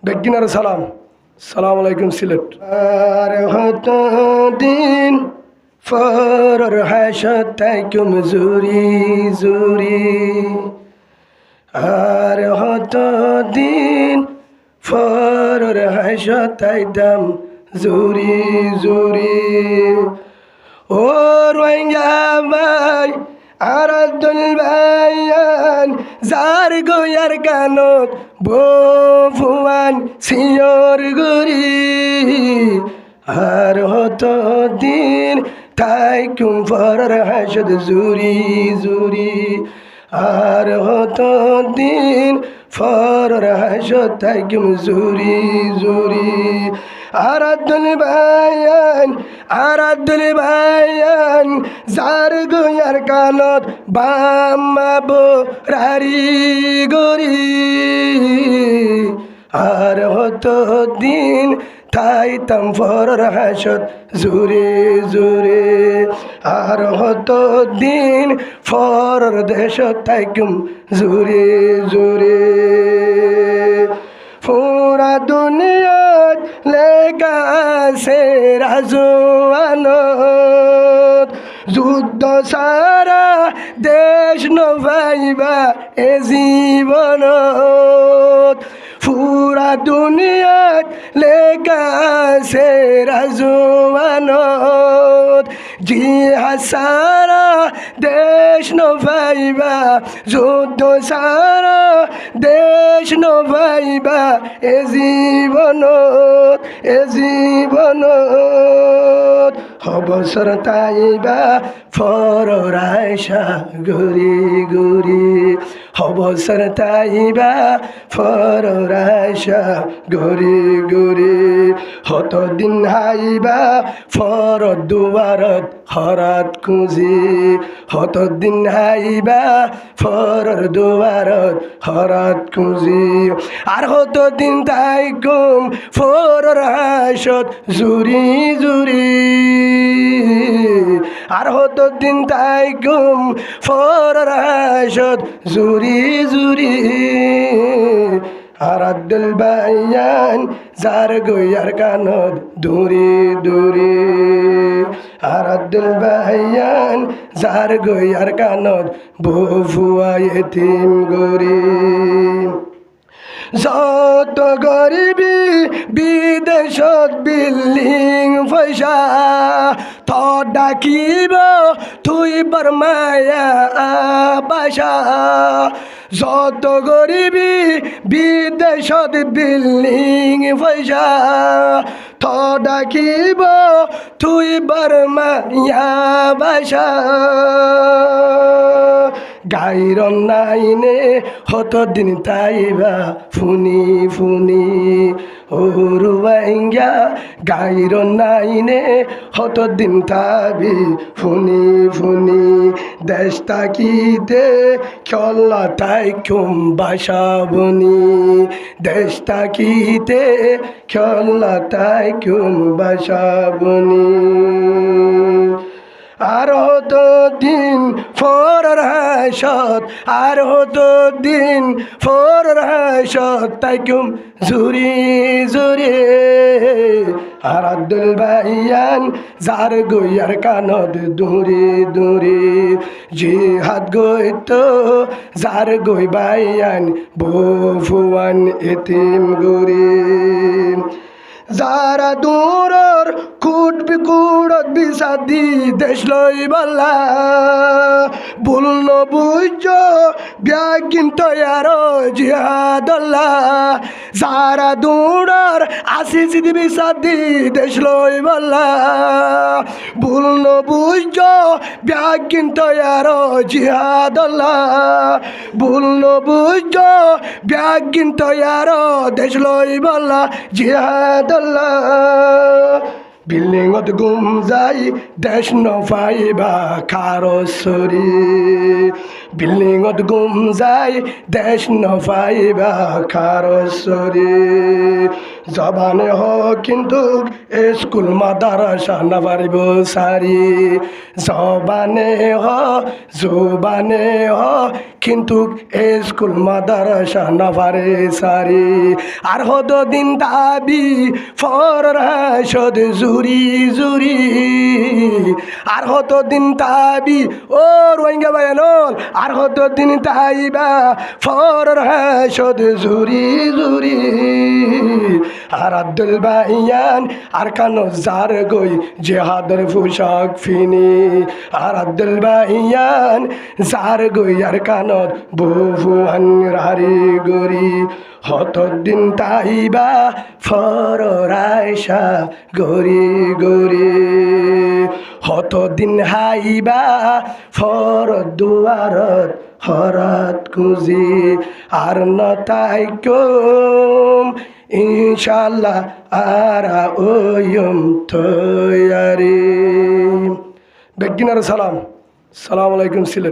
বেগিনার সালাম। সালাম আলাইকুম সিলেট। আর হত দিন ফরর হাসতাইকুম জুরি জুরি, আর হত দিন ফরর হাসতাইদাম জুরি জুরি। ও রোহিঙ্গা ভাই আর আব্দুল ভাইয়ান যার গোয়ার কানত বফুয়ান সিয়র গুরি, আর হত দিন তাই কুম ফরর হাসদ জুরি জুরি, আর হত দিন ফরর হাসদ তাই কুম জুরি জুরি। আর আব্দুল ভাইয়ান যার গোয়ার কানত বাম্মাবো রারি গরি, আর হত দিন তাই তাম ফরর হাসত জুরে জুরে, আর হত দিন ফরর দেশত তাইকুম জুরে জুরে। পুরা দুনিয়াত লেখা আছে রাজওয়ানত, যুদ্ধ সারা দেশ নভাইবা এ জীবনত। পুরা দুনিয়াত লেখা আছে রাজওয়ানত, জিহাদ সারা দেশ নভাইবা, যুদ্ধ সারা দেশ নভাইবা এ জীবনত এ জীবনত। অবসর তাইবা ফরর আয়সা গুরি গুরি, অবসর তাইবা ফরর আয়সা গুরি গুরি। হত দিন হাইবা ফর দুয়ারত হরাত খুঁজি, হত দিন হাইবা ফরর দুয়ারত হরাত খুঁজি, আর হত দিন তাই কুম ফরর হাসত জুরি জুরি, আর হত দিন তাই কুম ফরর হাসত জুরি জুরি। আর আব্দুল ভাইয়ান যার গোয়ার কানত দূরে দূরে, আর আব্দুল ভাইয়ান যার গোয়ার কানত বফুয়া এতিম গরি। যত গরিবি বিদেশত বিল্ডিং পয়সা, ত ডাকিব তুই বর্মায়া বাসা। যত গরিবি বিদেশত বিল্ডিং পয়সা, ত ডাকিব তুই বর্মায়া বাসা। গাইর নাইনে হত দিন তাইবা ফুনি ফুনি, ও রুবাইঙ্গা গাইর নাইনে হত দিন তাবি ফুনি ফুনি। দেশ তাকিতে খেলা তাই কুম বাসা বনি, দেশ তাকিতে খেলা তাই কুম বাসা বনি। আর হত দিন ফরর হাসত, আর হত দিন ফরর হাসত তাইকুম জুরি জুরি। আর আব্দুল ভাইয়ান যার গোয়ার কানত দূরে দূরে, জিহাদ গইত যার গই ভাইয়ান বফুয়ান এতিম গরি। যারা দূরর কুট বিকুড়ত বিসাদি দেশ লই বল্লা, বুলন বুঝ ব্যাগ কিন্তু আর জিহাদল্লা। যারা দূরর আসিস বিসাদি দেশ লই বল্লা, বুলন বুঝ ব্যাগ কিন্তু আর জিহাদল্লা। বুলন বুঝ ব্যাগ কিন্তু আর দেশ লই বল্লা জিহাদ। বিল্ডিংত গুম যাই দেশ নপাইবা খারসরি, বিল্ডিংত গুম যাই দেশ নপাইবা খারসরি। জবানে হ কিন্তু স্কুল মাদারাসা না পারিব সারি জবানে হ কিন্তু স্কুল মাদারাসা না পারে সারি আর হত দিন দাবি ফরাসদ জুরি জুরি আর হত দিন তাবি ও রোহিঙ্গা বায়ানল আর হত দিন তাইবা ফরাসদ জুরি জুরি আর আব্দুল ভাইয়ান আর কানো জার গই জেহাদের পোশাক ফিনি আর আব্দুল ভাইয়ান জার গই আর কানত বহুয়ান রারি গরি হতদিন তাইবা ফরাইসা গরি গরি হতদিন হাইবা ফর দুয়ারত হরাত খুঁজি আর নতাই কম ইনশাল্লাহ আরা ওয়ম তৈয়ারি বেগিনার সালাম আলাইকুম সিলেট।